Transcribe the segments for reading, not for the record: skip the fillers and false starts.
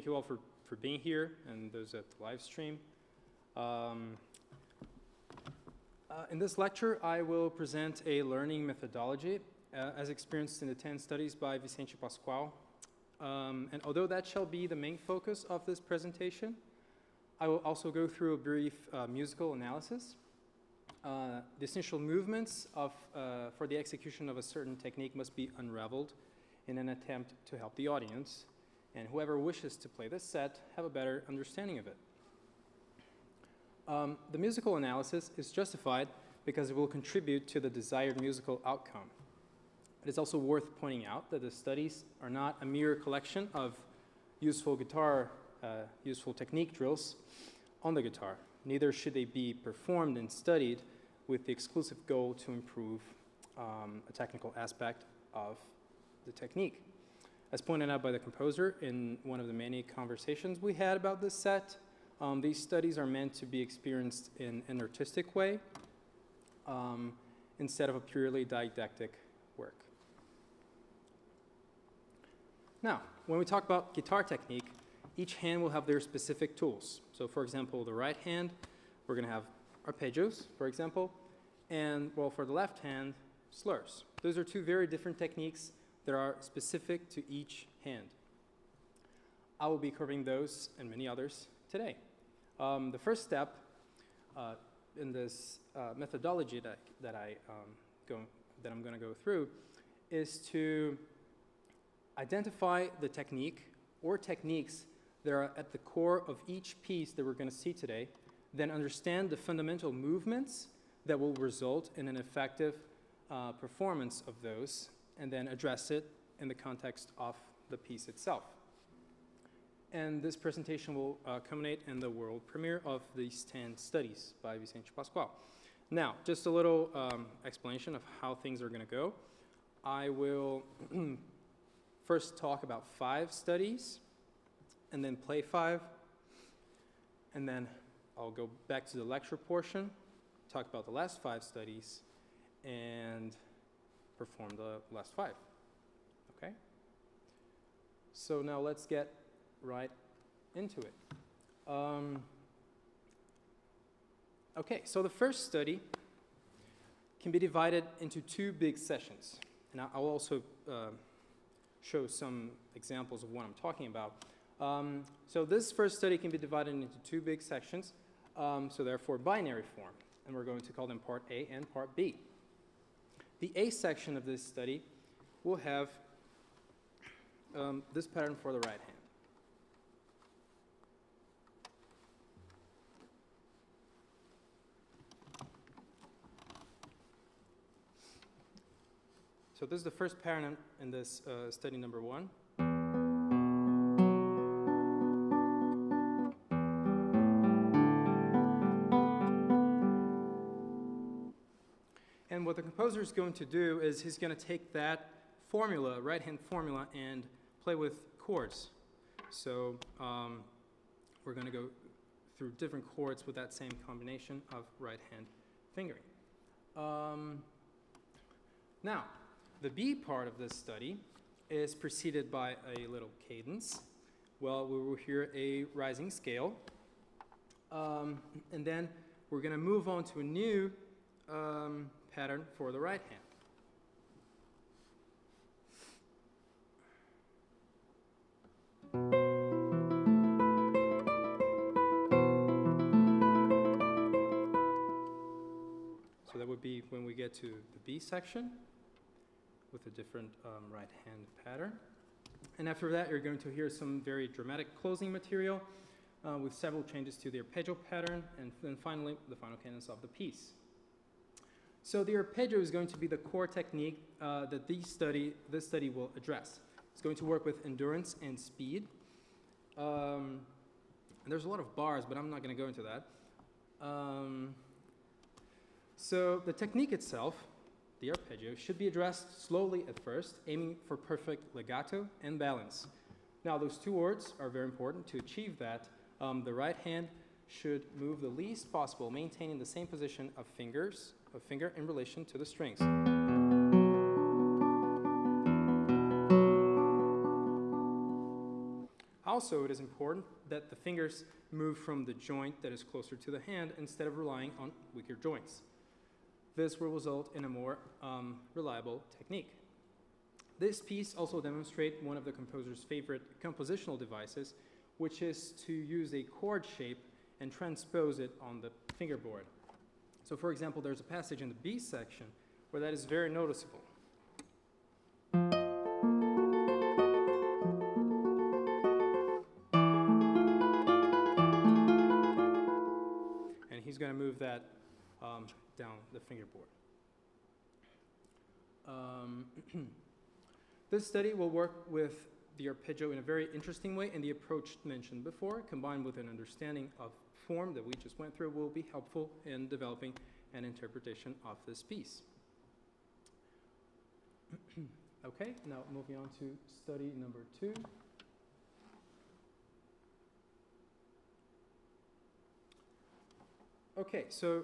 thank you all for being here and those at the live stream. In this lecture, I will present a learning methodology as experienced in the 10 studies by Vicente Pascoal. And although that shall be the main focus of this presentation, I will also go through a brief musical analysis. The essential movements for the execution of a certain technique must be unraveled in an attempt to help the audience, and whoever wishes to play this set have a better understanding of it. The musical analysis is justified because it will contribute to the desired musical outcome. It is also worth pointing out that the studies are not a mere collection of useful technique drills on the guitar. Neither should they be performed and studied with the exclusive goal to improve a technical aspect of the technique. As pointed out by the composer in one of the many conversations we had about this set, these studies are meant to be experienced in an artistic way instead of a purely didactic work. Now, when we talk about guitar technique, each hand will have their specific tools. So for example, the right hand, we're going to have arpeggios, for example, and well, for the left hand, slurs. Those are two very different techniques that are specific to each hand. I will be covering those and many others today. The first step in this methodology that I'm going to go through is to identify the technique or techniques that are at the core of each piece that we're going to see today, then understand the fundamental movements that will result in an effective performance of those, and then address it in the context of the piece itself. And this presentation will culminate in the world premiere of these 10 studies by Vicente Pascoal. Now, just a little explanation of how things are going to go. I will first talk about 5 studies, and then play 5, and then I'll go back to the lecture portion, talk about the last 5 studies, and perform the last 5. Okay? So now let's get right into it. Okay, so the first study can be divided into 2 big sessions, and I'll also show some examples of what I'm talking about. So this first study can be divided into 2 big sections, so therefore binary form, and we're going to call them Part A and Part B. The A section of this study will have this pattern for the right hand. So this is the first pattern in this study number 1. And what the composer is going to do is he's going to take that formula, right-hand formula, and play with chords. So we're going to go through different chords with that same combination of right-hand fingering. Now, the B part of this study is preceded by a little cadence. Well, we will hear a rising scale. And then we're going to move on to a new pattern for the right hand. So that would be when we get to the B section with a different right hand pattern. And after that, you're going to hear some very dramatic closing material with several changes to the arpeggio pattern, and then finally, the final cadence of the piece. So the arpeggio is going to be the core technique that this study will address. It's going to work with endurance and speed. And there's a lot of bars, but I'm not going to go into that. So the technique itself, the arpeggio, should be addressed slowly at first, aiming for perfect legato and balance. Now, those 2 words are very important. To achieve that, the right hand should move the least possible, maintaining the same position of finger in relation to the strings. I'll Also, it is important that the fingers move from the joint that is closer to the hand instead of relying on weaker joints. This will result in a more reliable technique. This piece also demonstrates one of the composer's favorite compositional devices, which is to use a chord shape and transpose it on the fingerboard. So for example, there's a passage in the B section where that is very noticeable. And he's going to move that down the fingerboard. This study will work with the arpeggio in a very interesting way, and the approach mentioned before, combined with an understanding of form that we just went through, will be helpful in developing an interpretation of this piece. Okay, now moving on to study number 2. Okay, so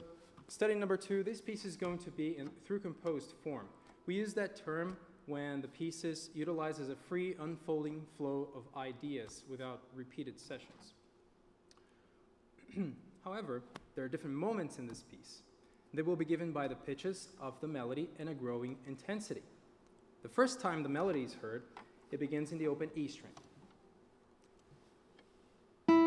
study number 2, this piece is going to be through composed form. We use that term when the pieces utilizes a free unfolding flow of ideas without repeated sessions. However, there are different moments in this piece. They will be given by the pitches of the melody and a growing intensity. The first time the melody is heard, it begins in the open E string. Okay,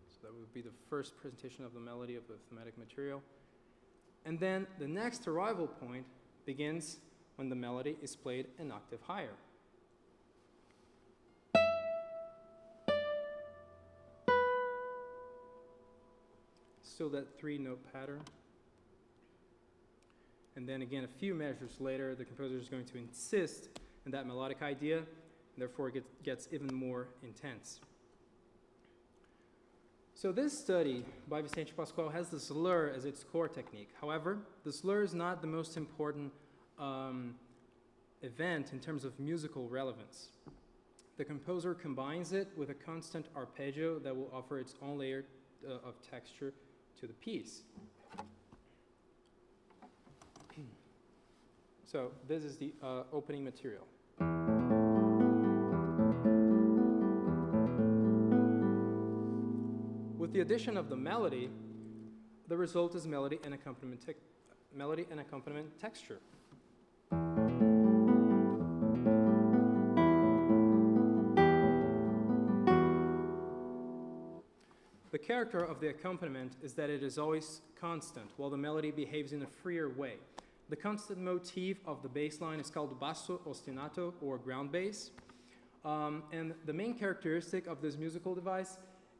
so that would be the first presentation of the melody of the thematic material. And then the next arrival point begins when the melody is played an octave higher. Still that 3-note pattern. And then again, a few measures later, the composer is going to insist on that melodic idea, and therefore it gets even more intense. So this study by Vicente Pascual has the slur as its core technique. However, the slur is not the most important event in terms of musical relevance. The composer combines it with a constant arpeggio that will offer its own layer of texture to the piece. So this is the opening material. With the addition of the melody, the result is melody and accompaniment texture. The character of the accompaniment is that it is always constant, while the melody behaves in a freer way. The constant motif of the bass line is called basso ostinato, or ground bass. And the main characteristic of this musical device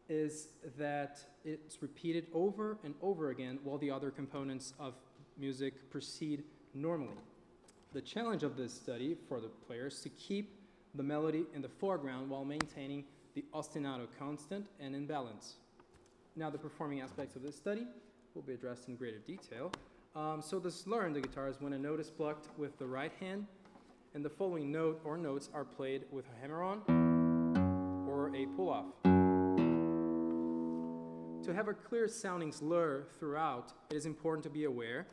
is that it's repeated over and over again while the other components of music proceed normally. The challenge of this study for the player is to keep the melody in the foreground while maintaining the ostinato constant and in balance. Now the performing aspects of this study will be addressed in greater detail. So the slur in the guitar is when a note is plucked with the right hand and the following note or notes are played with a hammer-on or a pull-off. To have a clear sounding slur throughout, it is important to be aware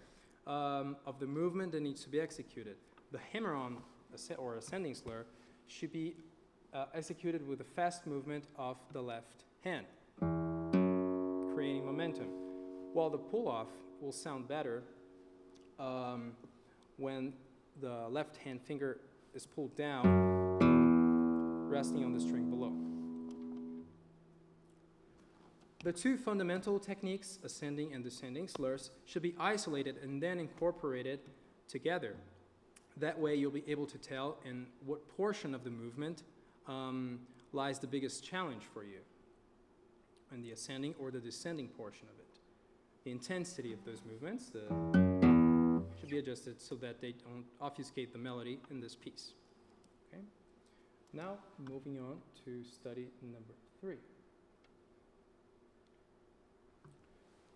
of the movement that needs to be executed. The hammer-on or ascending slur should be executed with a fast movement of the left hand, creating momentum, while the pull-off will sound better when the left hand finger is pulled down, resting on the string below. The two fundamental techniques, ascending and descending slurs, should be isolated and then incorporated together. That way you'll be able to tell in what portion of the movement lies the biggest challenge for you, in the ascending or the descending portion of it. The intensity of those movements should be adjusted so that they don't obfuscate the melody in this piece. Okay? Now, moving on to study number 3.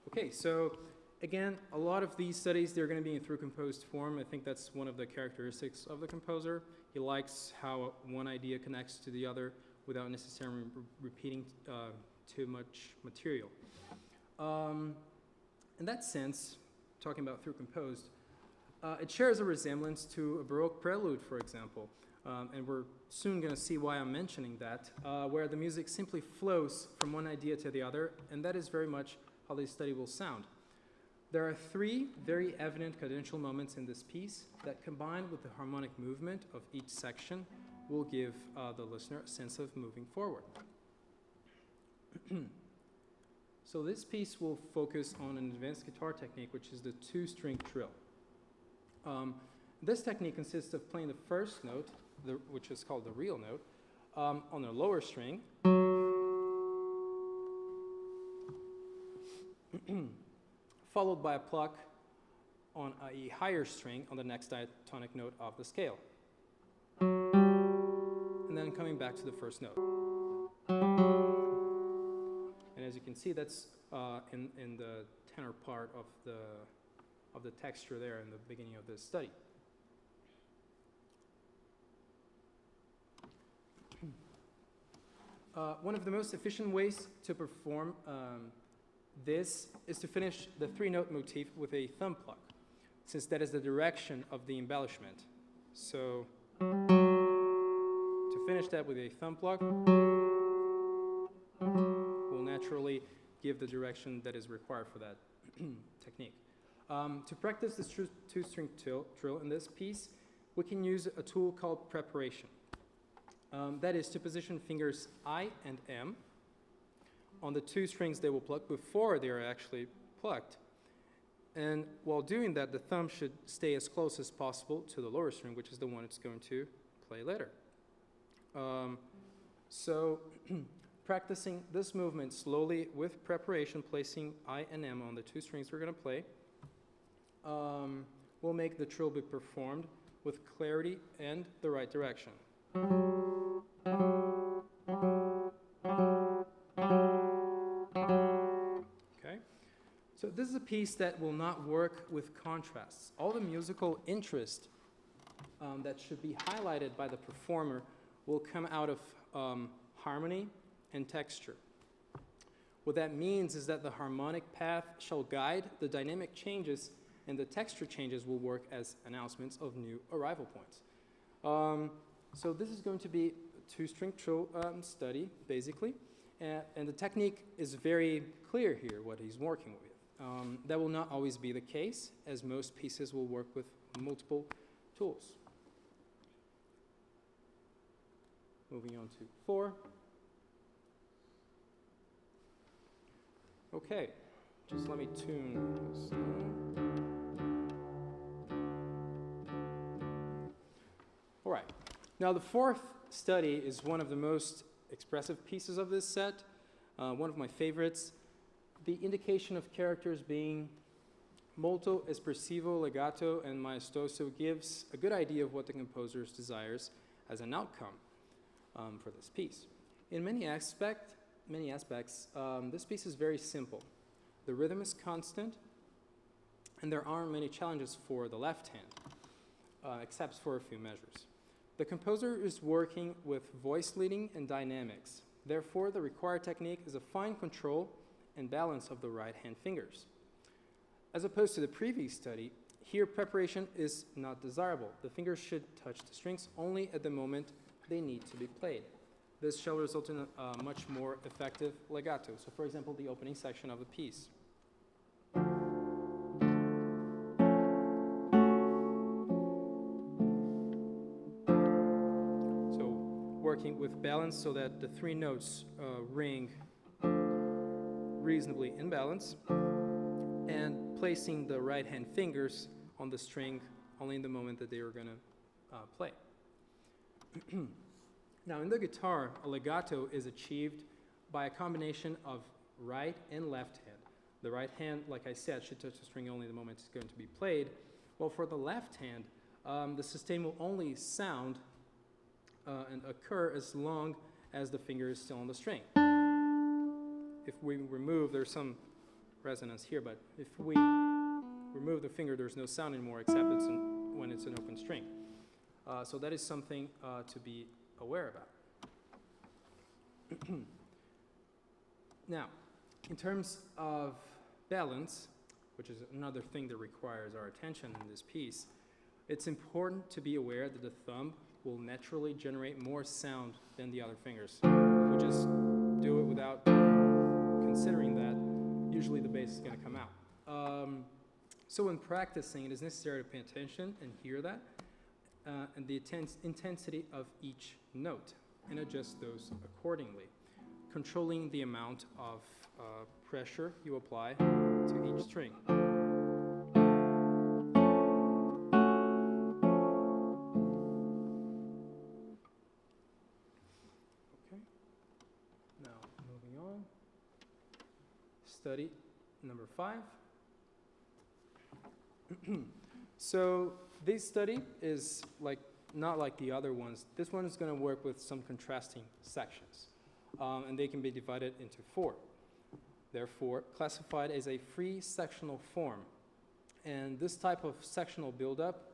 Okay, so again, a lot of these studies, they're going to be in through composed form. I think that's one of the characteristics of the composer. He likes how one idea connects to the other without necessarily repeating too much material. In that sense, talking about through composed, It shares a resemblance to a Baroque prelude, for example, and we're soon going to see why I'm mentioning that, where the music simply flows from one idea to the other, and that is very much how this study will sound. There are three very evident cadential moments in this piece that, combined with the harmonic movement of each section, will give the listener a sense of moving forward. So this piece will focus on an advanced guitar technique, which is the two-string trill. This technique consists of playing the first note, which is called the real note, on the lower string, followed by a pluck on a higher string on the next diatonic note of the scale, and then coming back to the first note. And as you can see, that's in the tenor part of the texture there in the beginning of this study. One of the most efficient ways to perform this is to finish the three-note motif with a thumb pluck, since that is the direction of the embellishment. So to finish that with a thumb pluck will naturally give the direction that is required for that technique. To practice this two-string trill in this piece, we can use a tool called preparation. That is to position fingers I and M on the two strings they will pluck before they are actually plucked. And while doing that, the thumb should stay as close as possible to the lower string, which is the one it's going to play later. So practicing this movement slowly with preparation, placing I and M on the two strings we're going to play, will make the trill be performed with clarity and the right direction. Okay, so this is a piece that will not work with contrasts. All the musical interest that should be highlighted by the performer will come out of harmony and texture. What that means is that the harmonic path shall guide the dynamic changes, and the texture changes will work as announcements of new arrival points. So this is going to be a two-string trill study, basically, and the technique is very clear here, what he's working with. That will not always be the case, as most pieces will work with multiple tools. Moving on to 4. Okay, just let me tune this down. All right, now the fourth study is one of the most expressive pieces of this set, one of my favorites. The indication of characters being molto, espressivo, legato, and maestoso gives a good idea of what the composer desires as an outcome for this piece. In many aspects, this piece is very simple. The rhythm is constant, and there aren't many challenges for the left hand, except for a few measures. The composer is working with voice leading and dynamics. Therefore, the required technique is a fine control and balance of the right hand fingers. As opposed to the previous study, here preparation is not desirable. The fingers should touch the strings only at the moment they need to be played. This shall result in a much more effective legato. So for example, the opening section of a piece. So working with balance so that the three notes ring reasonably in balance, and placing the right hand fingers on the string only in the moment that they are going to play. Now in the guitar, a legato is achieved by a combination of right and left hand. The right hand, like I said, should touch the string only the moment it's going to be played, while for the left hand, the sustain will only sound and occur as long as the finger is still on the string. If we remove, there's some resonance here, but if we remove the finger, there's no sound anymore except when it's an open string. So that is something to be aware about. Now, in terms of balance, which is another thing that requires our attention in this piece, it's important to be aware that the thumb will naturally generate more sound than the other fingers. If we just do it without considering that, usually the bass is going to come out. So when practicing, it is necessary to pay attention and hear that, and the intensity of each note, and adjust those accordingly, controlling the amount of pressure you apply to each string. Okay, now moving on. Study number 5. So this study is not like the other ones. This one is going to work with some contrasting sections, and they can be divided into 4. Therefore, classified as a free sectional form. And this type of sectional buildup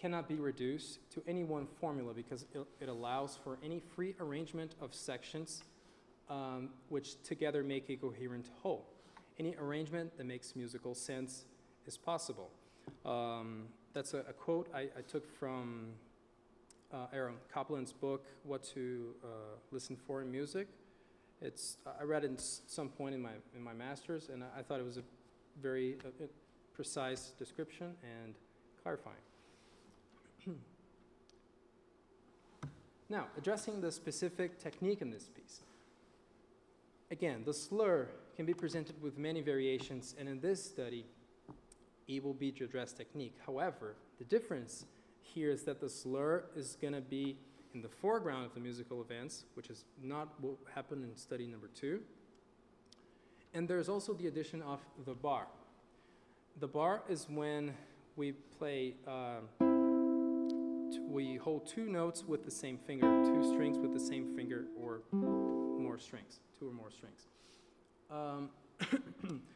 cannot be reduced to any one formula because it allows for any free arrangement of sections which together make a coherent whole. Any arrangement that makes musical sense is possible. That's a quote I took from Aaron Copland's book, What to Listen For in Music. I read it at some point in my master's, and I thought it was a very precise description and clarifying. Now, addressing the specific technique in this piece. Again, the slur can be presented with many variations, and in this study, it will be to address technique. However, the difference here is that the slur is going to be in the foreground of the musical events, which is not what happened in study number 2. And there's also the addition of the bar. The bar is when we play, we hold 2 notes with the same finger, 2 strings with the same finger, or more strings, 2 or more strings.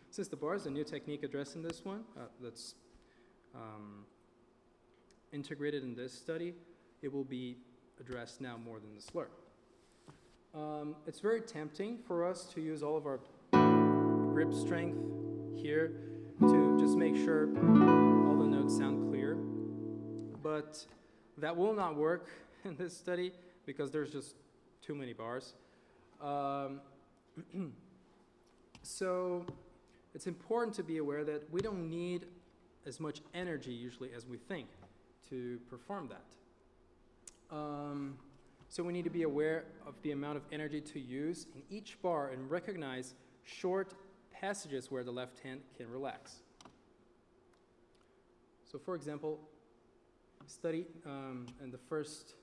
Since the bar is a new technique addressed in this one, that's integrated in this study, it will be addressed now more than the slur. It's very tempting for us to use all of our grip strength here to just make sure all the notes sound clear, but that will not work in this study because there's just too many bars. So it's important to be aware that we don't need as much energy usually as we think to perform that. So we need to be aware of the amount of energy to use in each bar and recognize short passages where the left hand can relax. So for example, study and the first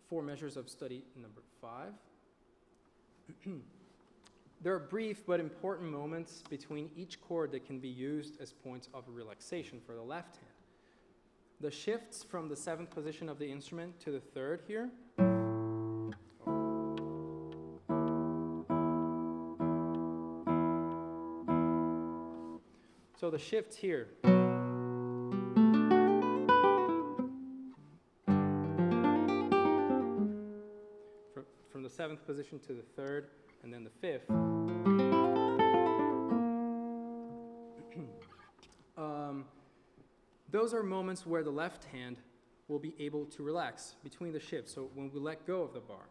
4 measures of study number 5. There are brief but important moments between each chord that can be used as points of relaxation for the left hand. The shifts from the 7th position of the instrument to the 3rd here. So the shifts here. From the 7th position to the 3rd, and then the 5th. Those are moments where the left hand will be able to relax between the shifts, so when we let go of the bar.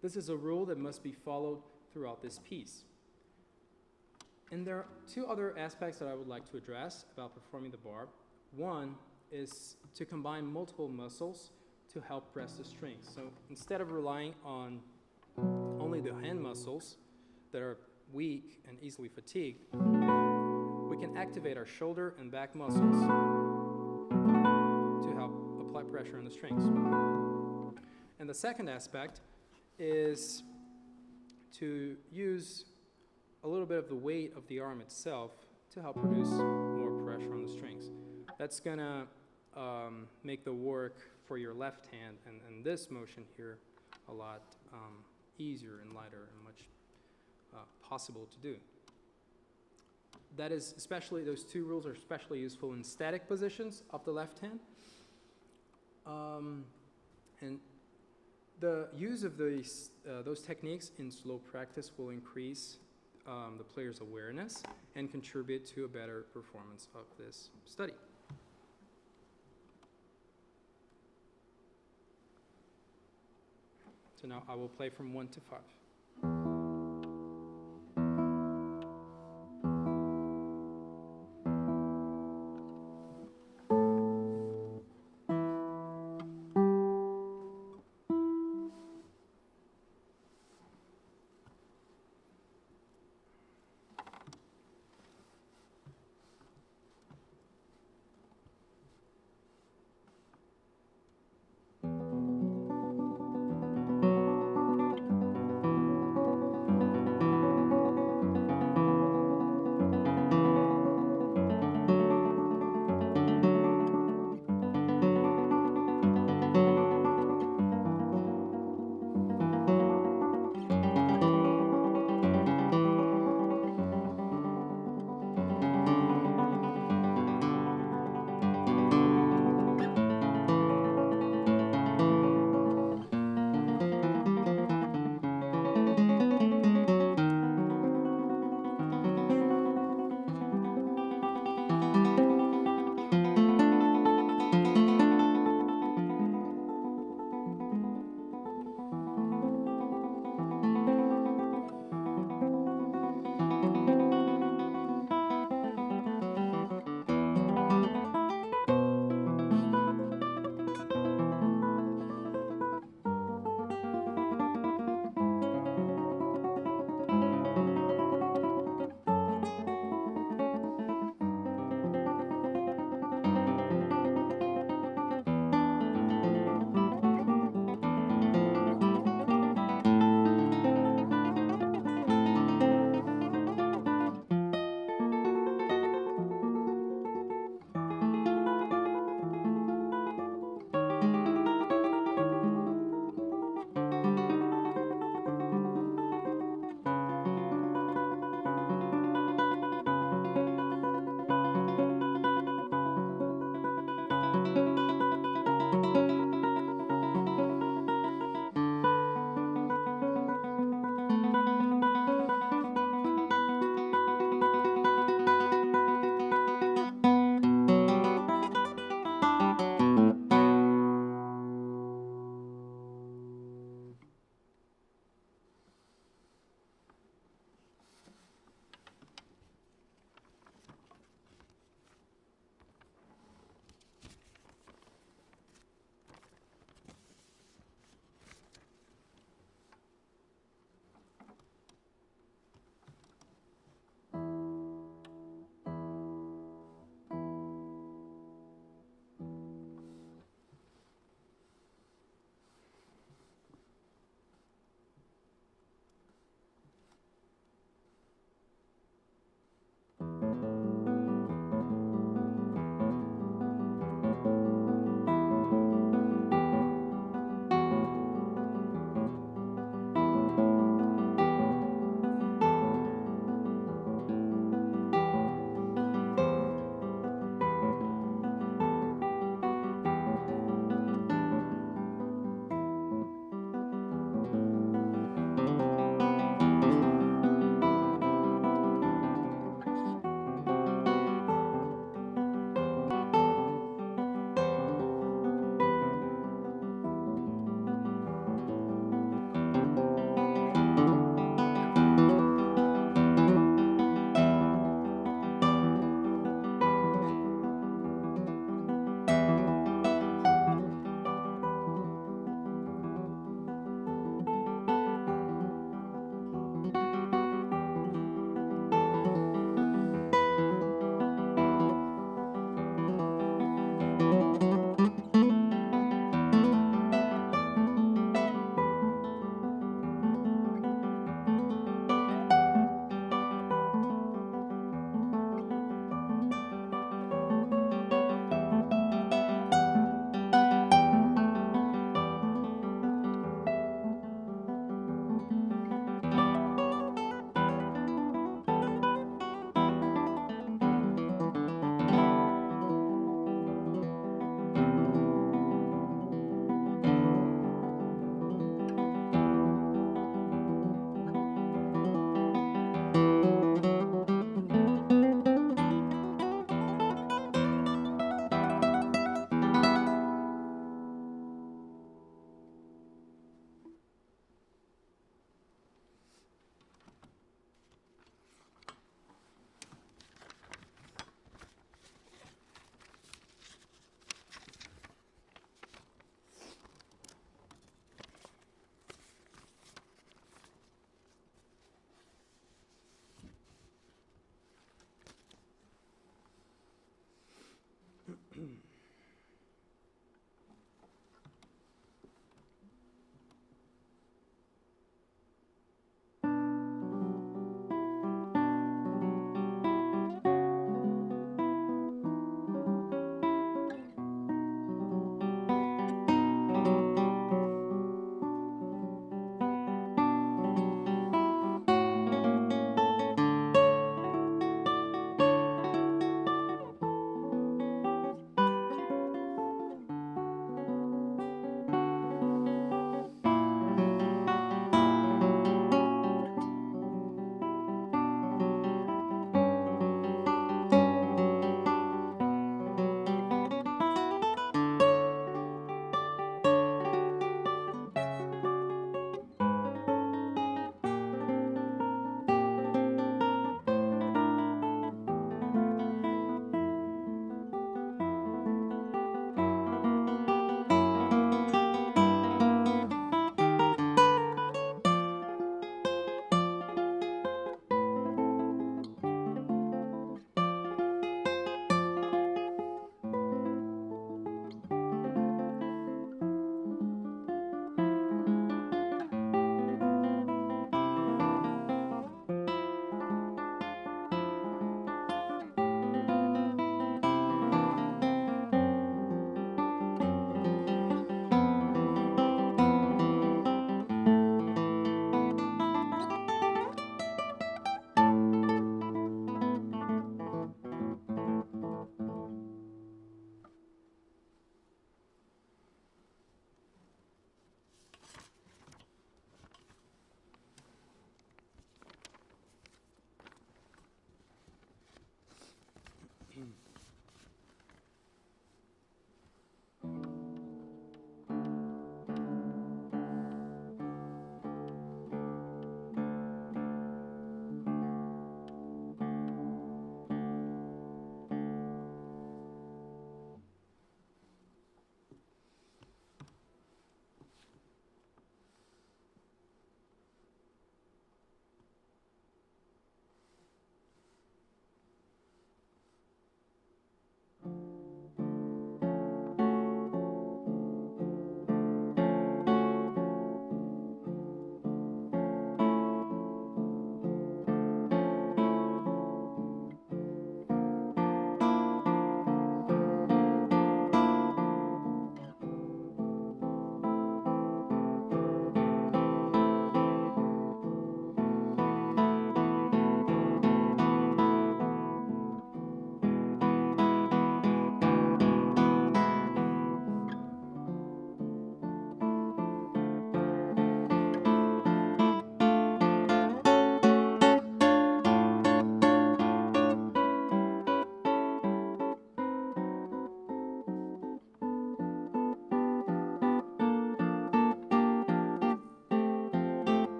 This is a rule that must be followed throughout this piece. And there are 2 other aspects that I would like to address about performing the bar. One is to combine multiple muscles to help press the strings. So instead of relying on only the hand muscles that are weak and easily fatigued, we can activate our shoulder and back muscles to help apply pressure on the strings. And the second aspect is to use a little bit of the weight of the arm itself to help produce more pressure on the strings. That's going to make the work for your left hand and this motion here a lot easier and lighter and much possible to do. That is especially, those 2 rules are especially useful in static positions of the left hand. And the use of those techniques in slow practice will increase the player's awareness and contribute to a better performance of this study. So now I will play from 1 to 5.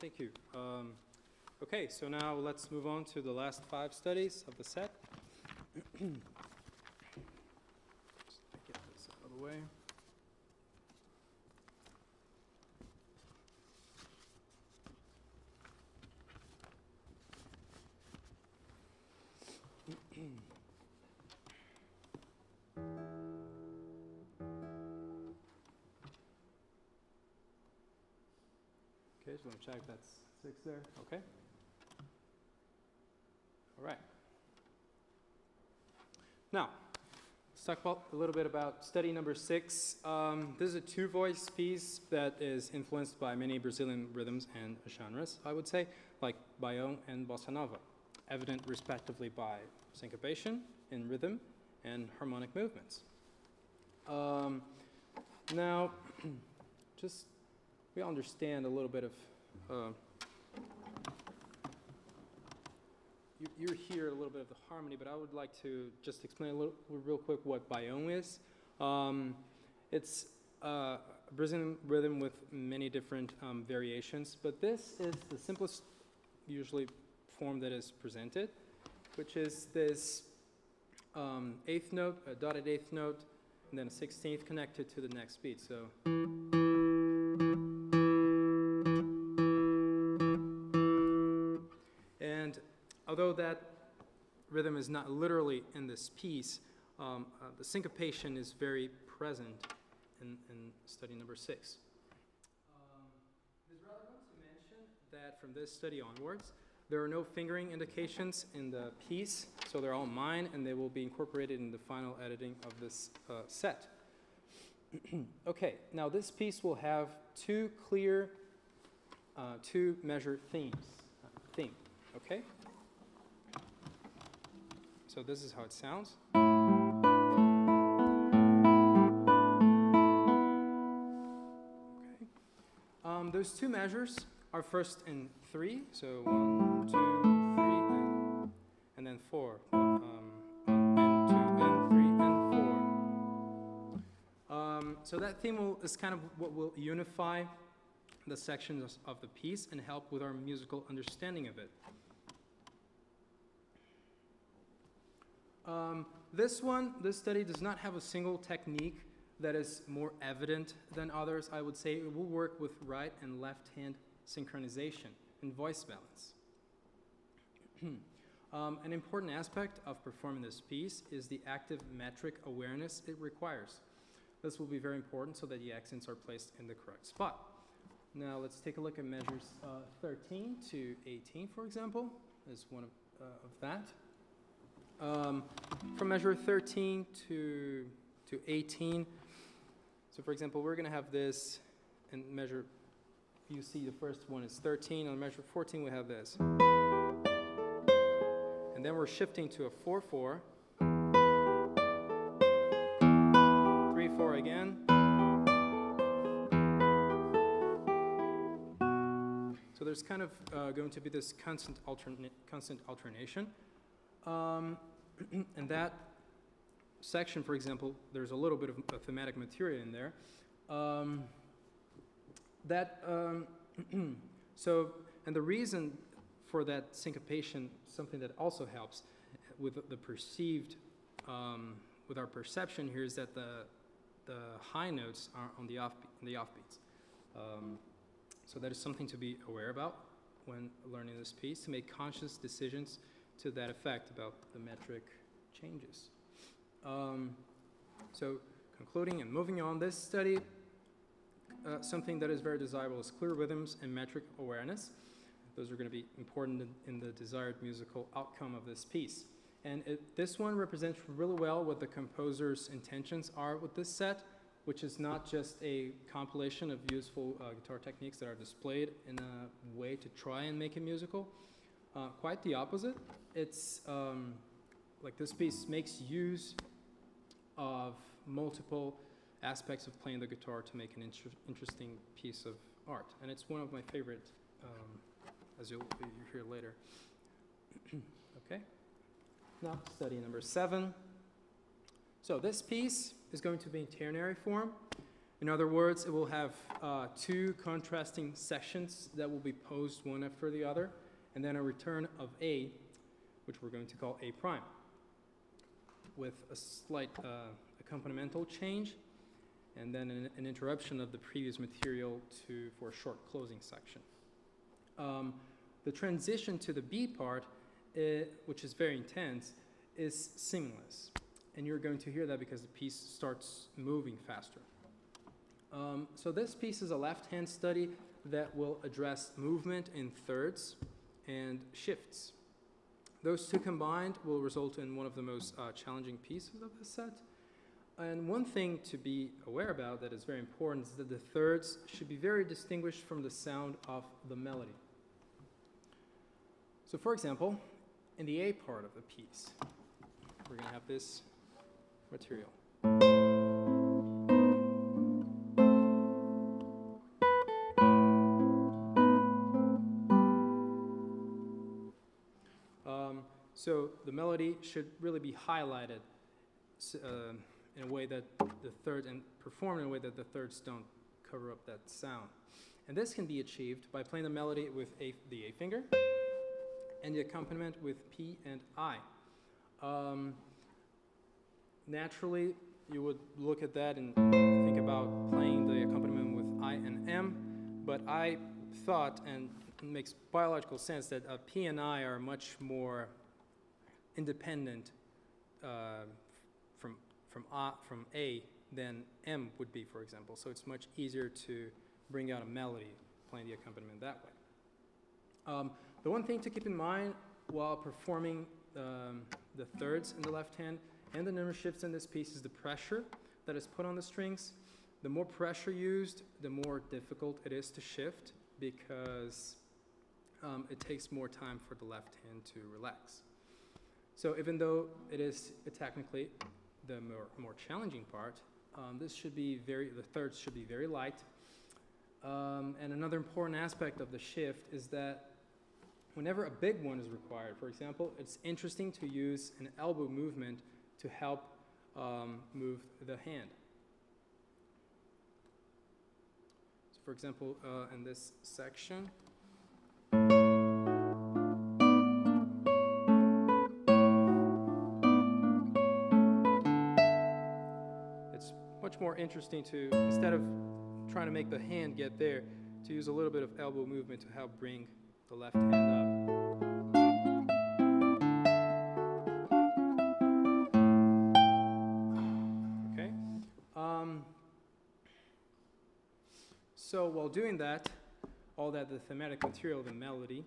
Thank you. Okay, so now let's move on to the last 5 studies of the set. Just get this out of the way. Okay, just want to check that's 6 there. Okay. All right. Now, let's talk about a little bit about study number 6. This is a 2-voice piece that is influenced by many Brazilian rhythms and genres, I would say, like baião and bossa nova, evident respectively by syncopation in rhythm and harmonic movements. Now, just we understand a little bit of, you hear a little bit of the harmony, but I would like to just explain real quick what baião is. It's a Brazilian rhythm with many different variations, but this is the simplest, usually, form that is presented, which is this 8th note, a dotted 8th note, and then a 16th connected to the next beat. So. And although that rhythm is not literally in this piece, the syncopation is very present in study number 6. It is relevant to mention that from this study onwards, there are no fingering indications in the piece, so they're all mine, and they will be incorporated in the final editing of this set. Okay, now this piece will have 2 clear, 2 measure themes. Okay? So this is how it sounds. Okay. Those 2 measures are first in 3, so 1, 2, 3, and then 4. 1 and 2 and 3 and 4. So that theme is kind of what will unify the sections of the piece and help with our musical understanding of it. This study does not have a single technique that is more evident than others. I would say it will work with right and left hand synchronization and voice balance. An important aspect of performing this piece is the active metric awareness it requires. This will be very important so that the accents are placed in the correct spot. Now let's take a look at measures 13 to 18, for example, is one of that. From measure 13 to 18, so for example, we're going to have this, and measure, you see the first one is 13, on measure 14 we have this. And then we're shifting to a 4-4, 3-4 again. So there's kind of going to be this constant alternation. And that section, for example, there's a little bit of thematic material in there. And the reason for that syncopation, something that also helps with the perceived, with our perception here, is that the high notes are on the offbeats. So that is something to be aware about when learning this piece, to make conscious decisions to that effect about the metric changes. So concluding and moving on, this study, something that is very desirable is clear rhythms and metric awareness. Those are going to be important in the desired musical outcome of this piece. And this one represents really well what the composer's intentions are with this set, which is not just a compilation of useful guitar techniques that are displayed in a way to try and make it musical. Quite the opposite. It's like this piece makes use of multiple aspects of playing the guitar to make an interesting piece of art. And it's one of my favorite, as you'll hear later. Okay. Now, study number 7. So this piece is going to be in ternary form. In other words, it will have two contrasting sections that will be posed one after the other, and then a return of A, which we're going to call A prime, with a slight accompanimental change, and then an interruption of the previous material for a short closing section. The transition to the B part, which is very intense, is seamless. And you're going to hear that because the piece starts moving faster. So this piece is a left-hand study that will address movement in thirds and shifts. Those two combined will result in one of the most challenging pieces of the set. And one thing to be aware about that is very important is that the thirds should be very distinguished from the sound of the melody. So for example, in the A part of the piece, we're going to have this material. So the melody should really be highlighted in a way that the third, and performed in a way that the thirds don't cover up that sound. And this can be achieved by playing the melody with the A finger and the accompaniment with P and I. Naturally, you would look at that and think about playing the accompaniment with I and M, but I thought, and it makes biological sense, that P and I are much more independent from A than M would be, for example. So it's much easier to bring out a melody playing the accompaniment that way. The one thing to keep in mind while performing the thirds in the left hand and the number shifts in this piece is the pressure that is put on the strings. The more pressure used, the more difficult it is to shift because it takes more time for the left hand to relax. So even though it is technically the more challenging part, the thirds should be very light. And another important aspect of the shift is that whenever a big one is required, for example, it's interesting to use an elbow movement to help move the hand. So for example, in this section, much more interesting to, instead of trying to make the hand get there, to use a little bit of elbow movement to help bring the left hand up. Okay. So while doing that, all that the thematic material, the melody,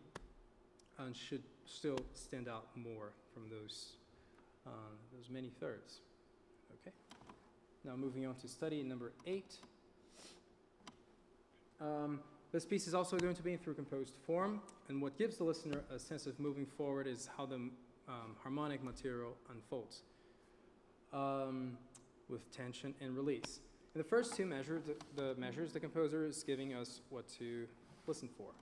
should still stand out more from those many thirds. Okay. Now moving on to study number 8. This piece is also going to be in through composed form, and what gives the listener a sense of moving forward is how the harmonic material unfolds with tension and release. In the first two measures, the composer is giving us what to listen for.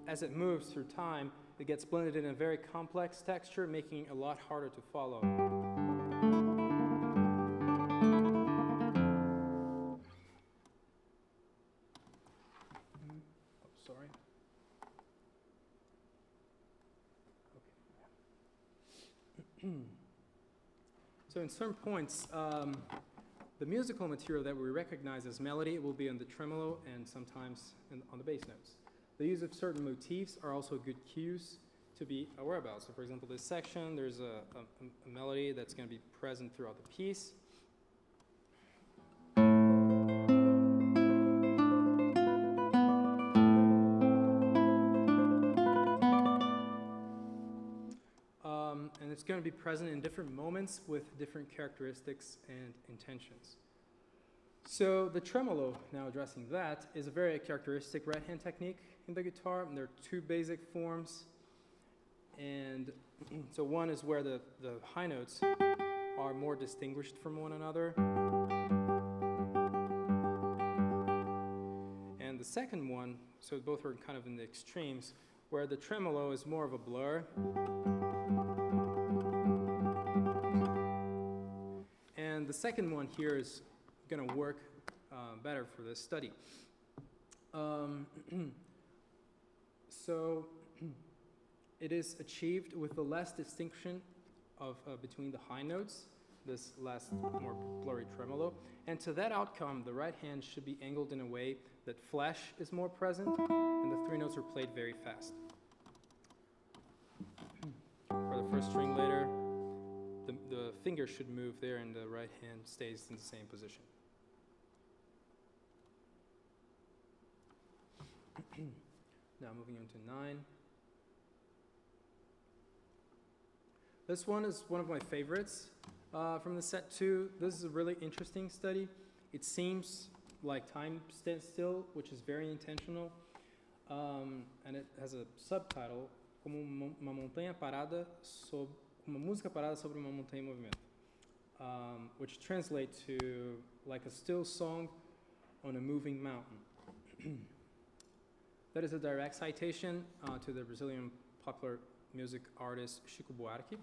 As it moves through time, it gets blended in a very complex texture, making it a lot harder to follow. Sorry. Okay. So in certain points, the musical material that we recognize as melody will be on the tremolo and sometimes on the bass notes. The use of certain motifs are also good cues to be aware about. So for example, this section, there's a melody that's going to be present throughout the piece. And it's going to be present in different moments with different characteristics and intentions. So the tremolo, now addressing that, is a very characteristic right-hand technique in the guitar, and there are two basic forms. And so one is where the high notes are more distinguished from one another. And the second one, so both are kind of in the extremes, where the tremolo is more of a blur. And the second one here is going to work better for this study. So it is achieved with the less distinction of between the high notes, this last more blurry tremolo. And to that outcome, the right hand should be angled in a way that flash is more present and the three notes are played very fast. For the first string later, the finger should move there and the right hand stays in the same position. Now moving on to 9. This one is one of my favorites from the set 2. This is a really interesting study. It seems like time stands still, which is very intentional. And it has a subtitle, como uma montanha parada sobre uma música parada sobre uma montanha em movimento, which translates to like a still song on a moving mountain. That is a direct citation to the Brazilian popular music artist Chico Buarque.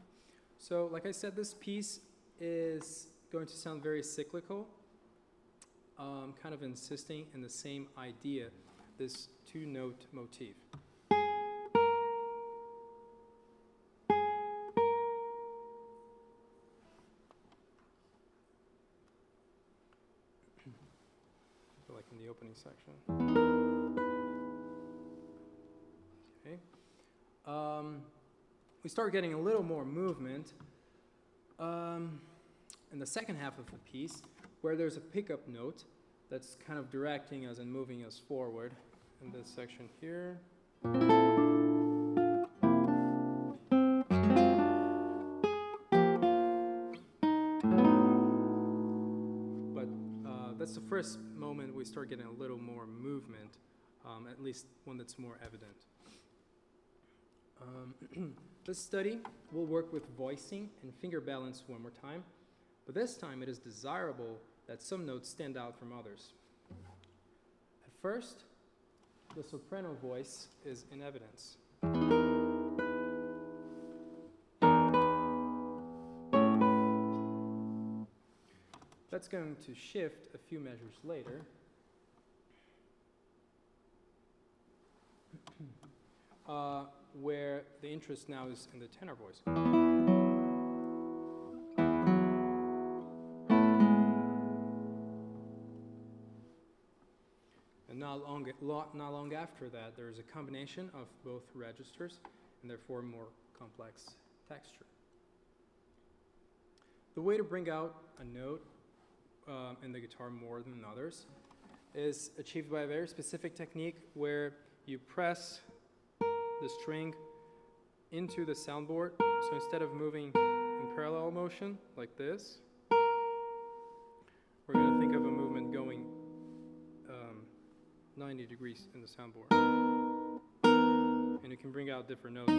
So, like I said, this piece is going to sound very cyclical, kind of insisting in the same idea, this two-note motif. So like in the opening section. Okay. We start getting a little more movement in the second half of the piece, where there's a pickup note that's kind of directing us and moving us forward in this section here. But that's the first moment we start getting a little more movement, at least one that's more evident. This study will work with voicing and finger balance one more time, but this time it is desirable that some notes stand out from others. At first, the soprano voice is in evidence. That's going to shift a few measures later. Where the interest now is in the tenor voice. And not long after that, there is a combination of both registers and therefore more complex texture. The way to bring out a note in the guitar more than others is achieved by a very specific technique where you press the string into the soundboard. So instead of moving in parallel motion like this, we're going to think of a movement going 90 degrees in the soundboard. And you can bring out different notes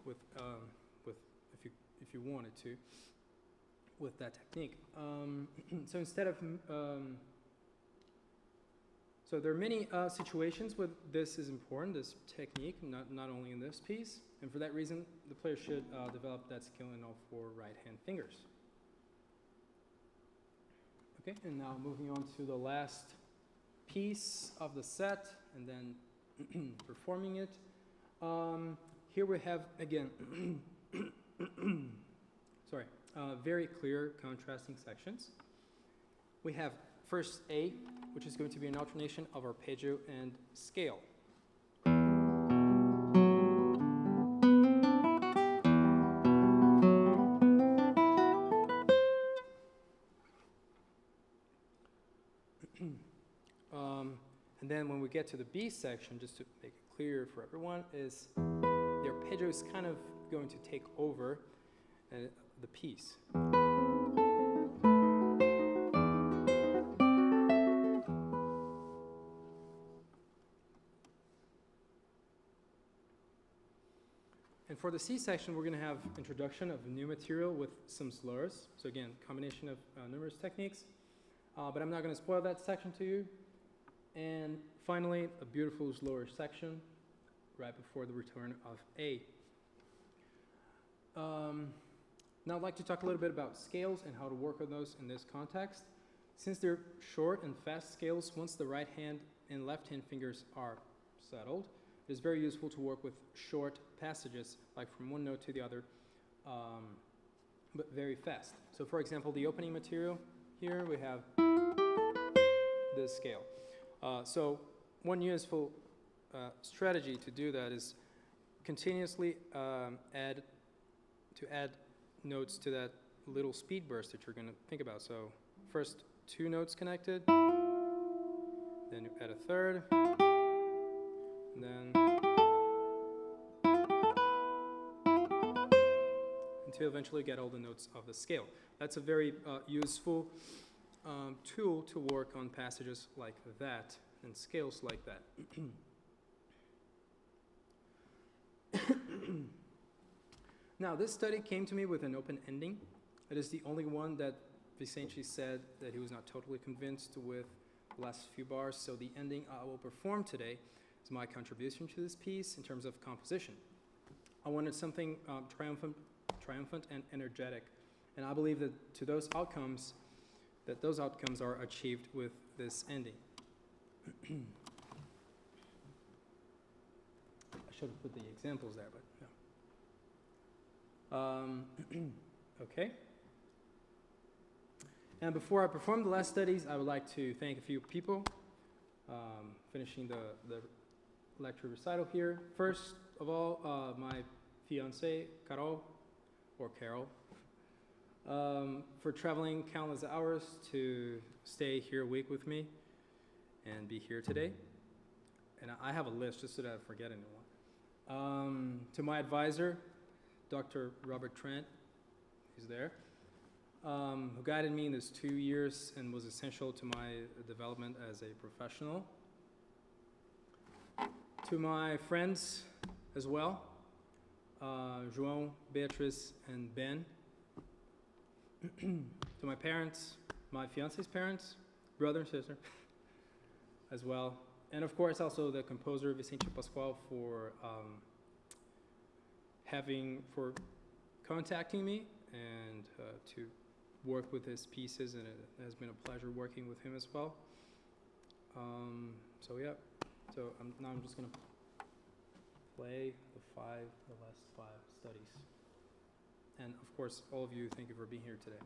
with if you wanted to, with that technique. So instead of so there are many situations where this is important, this technique, not only in this piece. And for that reason, the player should develop that skill in all 4 right-hand fingers. Okay, and now moving on to the last piece of the set, and then performing it. Here we have, again, very clear contrasting sections. We have first A, which is going to be an alternation of arpeggio and scale. And then when we get to the B section, just to make it clear for everyone, is the arpeggio is kind of going to take over the piece. And for the C section, we're going to have introduction of new material with some slurs. So again, combination of numerous techniques. But I'm not going to spoil that section to you. And finally, a beautiful slower section right before the return of A. Now I'd like to talk a little bit about scales and how to work on those in this context. Since they're short and fast scales, once the right hand and left hand fingers are settled, it is very useful to work with short passages, like from one note to the other, but very fast. So for example, the opening material, here we have this scale. So one useful strategy to do that is continuously add notes to that little speed burst that you're going to think about. So first 2 notes connected, then you add a third, and then until eventually you get all the notes of the scale. That's a very useful tool to work on passages like that and scales like that. Now, this study came to me with an open ending. It is the only one that Vicente said that he was not totally convinced with the last few bars, so the ending I will perform today is my contribution to this piece in terms of composition. I wanted something triumphant and energetic, and I believe that those outcomes are achieved with this ending. I should have put the examples there, but no. Okay. And before I perform the last studies, I would like to thank a few people finishing the lecture recital here. First of all, my fiancée, Carol, for traveling countless hours to stay here a week with me and be here today. And I have a list just so that I don't forget anyone. To my advisor, Dr. Robert Trent, who's there, who guided me in these 2 years and was essential to my development as a professional. To my friends as well, João, Beatrice, and Ben. To my parents, my fiance's parents, brother and sister, as well. And of course also the composer Vicente Pascual for contacting me and to work with his pieces, and it has been a pleasure working with him as well. So yeah, now I'm just gonna play the last 5 studies. And of course, all of you, thank you for being here today.